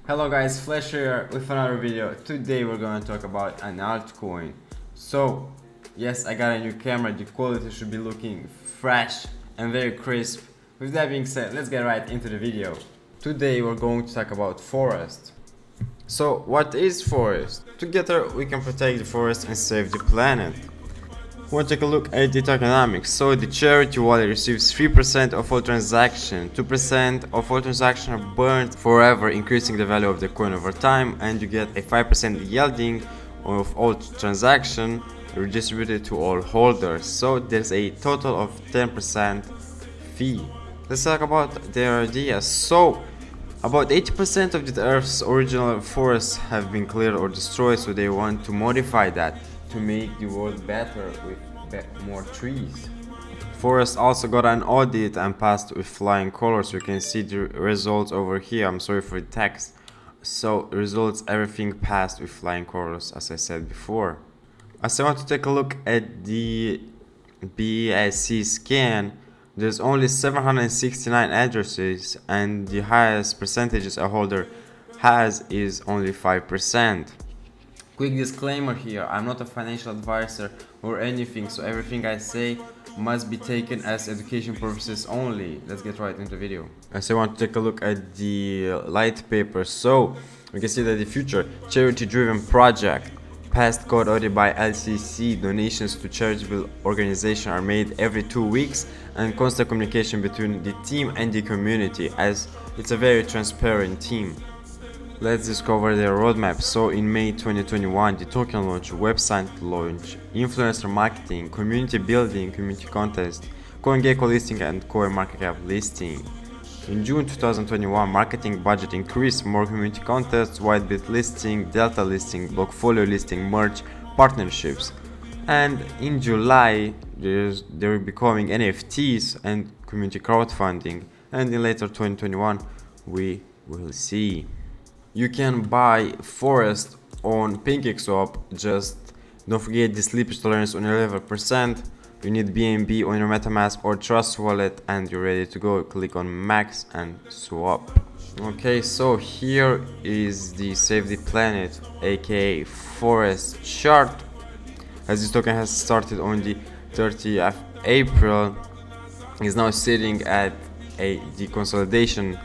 Hello guys, Flash here with another video. Today we're going to talk about an altcoin. So, yes, I got a new camera. The quality should be looking fresh and very crisp. With that being said, let's get right into the video. Today we're going to talk about forest. So, what is forest? Together we can protect the forest and save the planet. We'll take a look at the tokenomics. So the charity wallet receives 3% of all transactions, 2% of all transactions are burned forever, increasing the value of the coin over time, and you get a 5% yielding of all transactions redistributed to all holders. So there's a total of 10% fee. Let's talk about their ideas. So about 80% of the Earth's original forests have been cleared or destroyed, so they want to modify that to make the world better with more trees. Forest also got an audit and passed with flying colors. You can see the results over here. I'm sorry for the text. So results, everything passed with flying colors, as I said before. As I want to take a look at the BSC scan, there's only 769 addresses and the highest percentages a holder has is only 5%. Quick disclaimer here, I'm not a financial advisor or anything, so everything I say must be taken as education purposes only. Let's get right into the video. As I want to take a look at the light paper, so we can see that the future charity-driven project, past code audit by LCC, donations to charitable organizations are made every 2 weeks, and constant communication between the team and the community, as it's a very transparent team. Let's discover their roadmap. So in May 2021, the token launch, website launch, influencer marketing, community building, community contest, CoinGecko listing and CoinMarketCap listing. In June 2021, marketing budget increased, more community contests, whitebit listing, delta listing, blockfolio listing, merch, partnerships. And in July, they will be coming NFTs and community crowdfunding. And in later 2021, we will see. You can buy forest on Pancake swap. Just don't forget the slippage tolerance on 11%. You need BNB on your MetaMask or Trust wallet and you're ready to go. Click on max and swap. Okay, so here is the Save the Planet aka forest chart. As this token has started on the 30th of April, is now sitting at the consolidation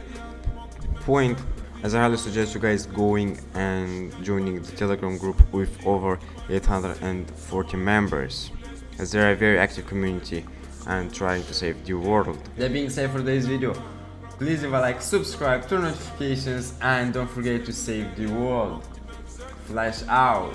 point. As I highly suggest you guys going and joining the Telegram group with over 840 members, as they're a very active community and trying to save the world. That being said, for today's video, please leave a like, subscribe, turn notifications, and don't forget to save the world. Flash out.